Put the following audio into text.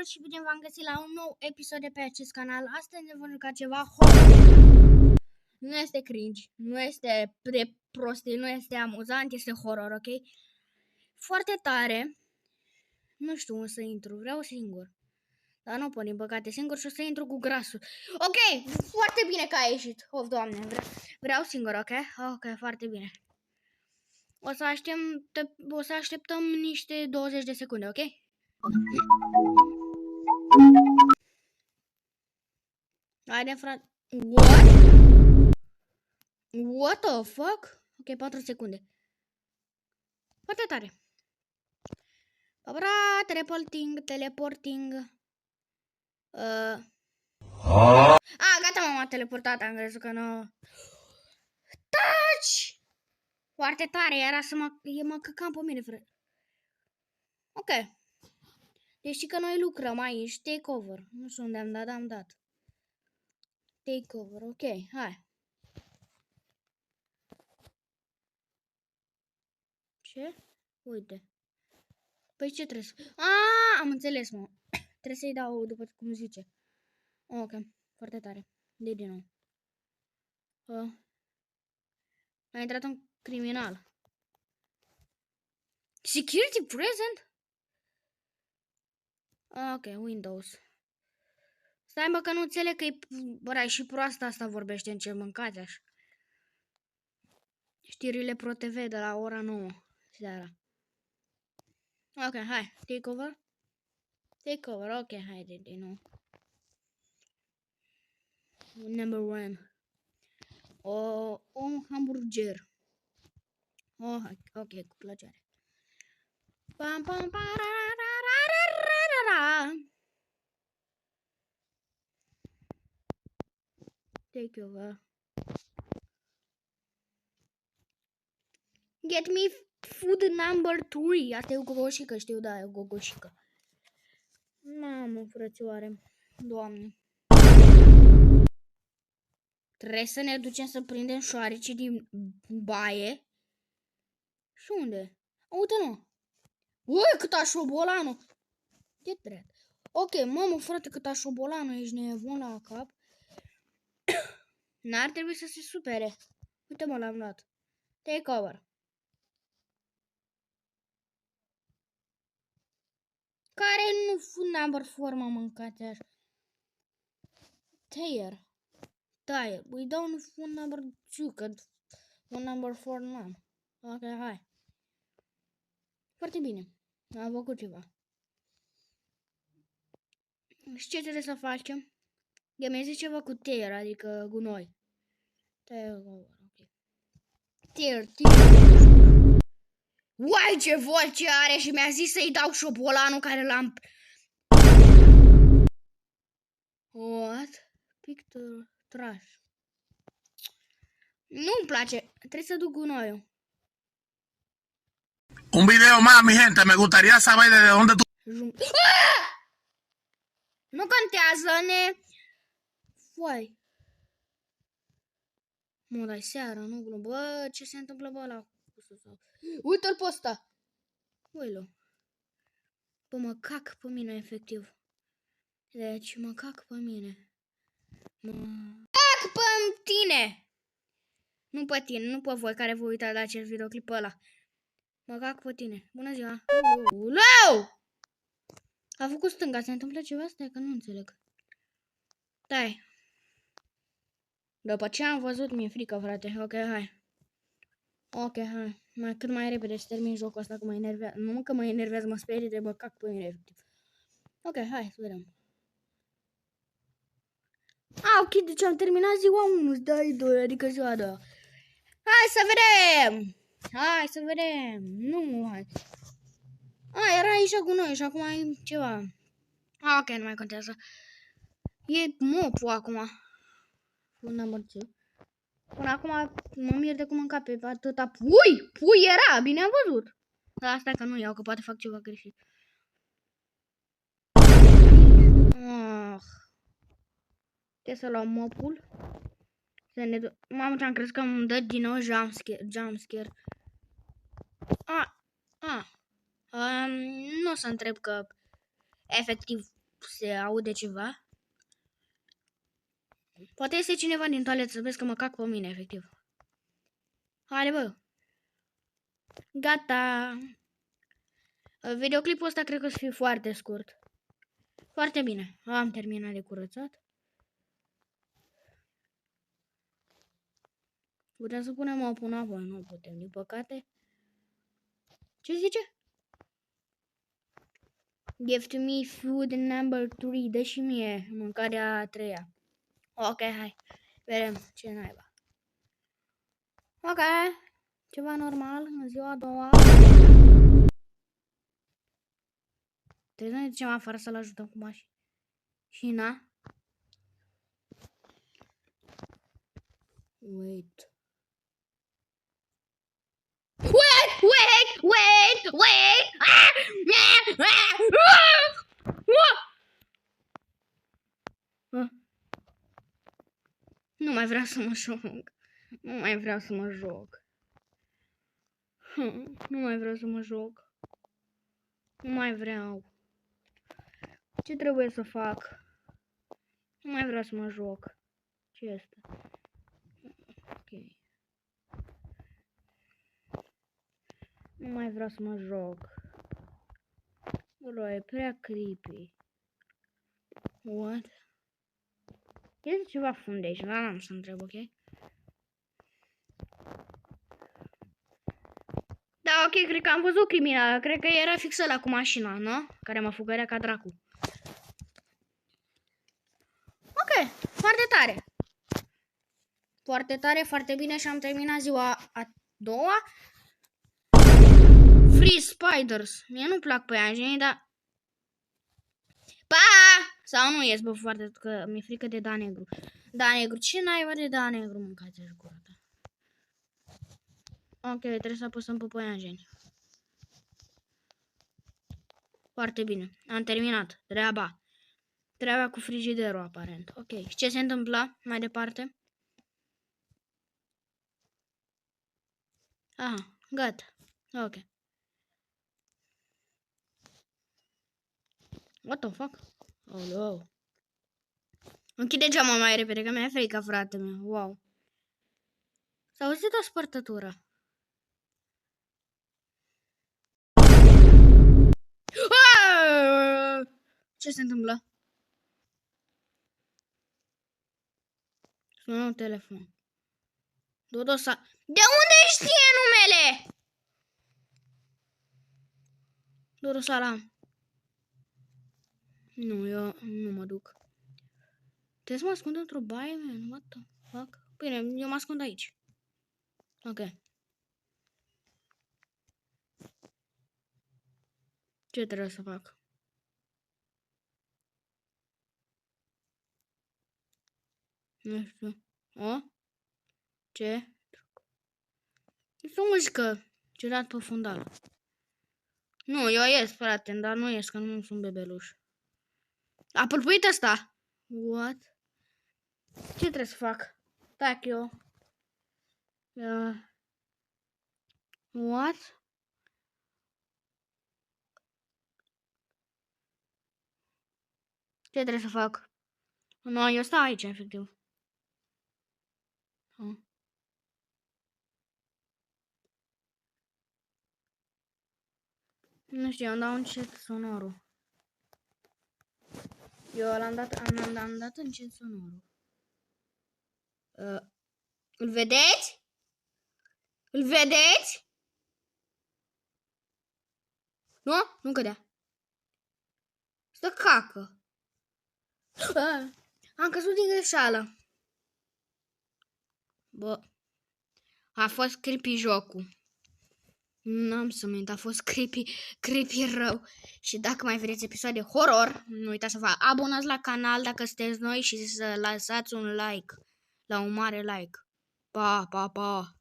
tuturor și bine v-am găsit la un nou episod de pe acest canal. Astăzi ne vom juca ceva horror. Nu este cringe, nu este prostie, nu este amuzant, este horror, ok? Foarte tare. Nu știu unde să intru, vreau singur. Dar nu pot, din păcate, singur și o să intru cu grasul. Ok, foarte bine că a ieșit. Of, Doamne, vreau singur, ok? Ok, foarte bine. O să așteptăm niște 20 de secunde, ok? Haide, frate. What the fuck? Ok, 4 secunde. Foarte tare. Teleporting. Gata, m-am teleportat, am crezut că nu. Taci! Foarte tare, era să mă căcam pe mine, frate. Ok. Deci știi că noi lucrăm aici, takeover. Nu știu unde am dat. Takeover, ok, hai. Ce? Uite. Păi ce trebuie să... Am înțeles, mă. Trebuie să-i dau după cum zice. Ok, foarte tare. De din nou. A intrat un criminal. Security present? Ok, Windows. Stai, mă, că nu înțeleg că e... Bărai, și proasta asta vorbește în ce mâncați așa. Știrile Pro TV de la ora 9 seara. Ok, hai, takeover. Takeover, ok, haide din nou. Number 1. Un hamburger. Ok, cu plăcere. Pam pam parararararara. Takeover. Get me food number 3. Asta e o gogoșică, știu, da, e o gogoșică. Mamă, frățioare. Doamne. Trebuie să ne ducem să prindem șoareci din baie. Și unde? Uite, nu. Ui, cât a șobolanul. Ce drept. Ok, mamă, frate, cât a șobolanul. Ești nebun la cap. N-ar trebui să se supere. Uite, mă, l-am luat. Take over. Care nu food number 4, mă, mâncați așa. Tire. Îi dau un food number 2, că food number 4 nu am. Ok, hai. Foarte bine. Am făcut ceva. Și ce trebuie să facem? Mi-a zis ceva cu tire, adică gunoi. Tire. Uai, ce voce are și mi-a zis să-i dau șobolanul care l-am... What? Picture trash. Nu-mi place. Trebuie să duc gunoiul. Un video más, mi gente. Me gustaría saber de dónde tú... Nu contează, Foi. Mă, dai seara, nu? Bă, ce se întâmplă, bă, ăla? Uite-l pe ăsta. Uite-l. Bă, mă cac pe mine, efectiv. Deci, mă cac pe mine. Mă cac pe tine! Nu pe tine, nu pe voi care vă uitați la acest videoclip ăla. Mă cac pe tine. Bună ziua! Uleu! A făcut stânga, se întâmplă ceva? Stai că nu înțeleg. Stai. După ce am văzut, mi-e frică, frate. Ok, hai. Ok, hai. Cât mai repede să termin jocul ăsta, că mă enervează. Nu că mă enervează, mă sperie de mă cac pe mine, efectiv. Ok, hai să vedem. Ok, deci am terminat ziua 1, dai 2, adică ziua a doua. Hai să vedem! Nu, hai. Era aici cu noi și acum ai ceva. Ok, nu mai contează. E mopul acum. Până mărțiu. Până acum mă mir de cum încape atâta pui! Pui era, bine am văzut. Dar asta că nu iau, că poate fac ceva greșit. Trebuie să luăm mopul. Mamă, ce-am crezut că îmi dă din nou jumpscare. Nu o să întreb că efectiv se aude ceva. Poate este cineva din toaletă să vezi că mă cac pe mine, efectiv. Haide, bă. Gata. Videoclipul ăsta cred că o să fie foarte scurt. Foarte bine. Am terminat de curățat. Putem să punem o până apoi. Nu putem, din păcate. Ce zice? Give to me food number 3. Dă și mie mâncarea a treia. Ok, hai. Vedem ce naiba. Ok. Ceva normal în ziua a doua. Trebuie să ne ducem afară să-l ajutăm cu mașina. Wait. Nu mai vreau să mă joc. Nu mai vreau să mă joc. Nu mai vreau să mă joc. Nu mai vreau. Ce trebuie să fac? Nu mai vreau să mă joc. Ce este? Ok. Nu mai vreau să mă joc. Bro, e prea creepy. What? Este ceva funde aici, dar n-am să întreb, ok? Da, ok, cred că am văzut criminal. Cred că era fix ăla cu mașina, nu? Care mă fugărea ca dracu. Ok, foarte tare. Foarte tare, foarte bine și am terminat ziua a doua. Free Spiders. Mie nu-mi plac păianjenii, dar... Pa! Sau nu ies, bă, foarte, că mi-e frică de da negru. Da negru, ce naiba de da negru, mâncați-și gura ta. Ok, trebuie să apăsăm pe păianjeni. Foarte bine, am terminat treaba. Treaba cu frigiderul, aparent. Ok, și ce se întâmplă mai departe? Aha, gata. Ok. What the fuck? Oh, no. Închide geamul mai repede, că mi-e frică, frate meu. Wow. S-a auzit o spărtătură. Ce se întâmplă? Sună un telefon. Dodo De unde știe numele? Dodo Salam. Nu, eu nu mă duc. Trebuie să mă ascund într-o baie, man. What the fuck? Bine, eu mă ascund aici. Ok. Ce trebuie să fac? Nu știu. O? Ce? Este o muzică ciudat pe fundal. Nu, eu ies, frate, dar nu ies, că nu sunt bebeluș. A pâlpâit ăsta. What? Ce trebuie să fac? Tac eu. What? Ce trebuie să fac? Nu, eu stau aici, efectiv. Nu știu, eu îmi dau încet sonorul. Eu am dat încet sonorul. Îl vedeți? Îl vedeți? Nu? Nu cădea. Stă cacă. Am căzut din greșeală. Bă. A fost creepy jocul. N-am să mint, a fost creepy rău. Și dacă mai vreți episoade horror, nu uitați să vă abonați la canal dacă sunteți noi și să lăsați un like. La un mare like. Pa, pa, pa.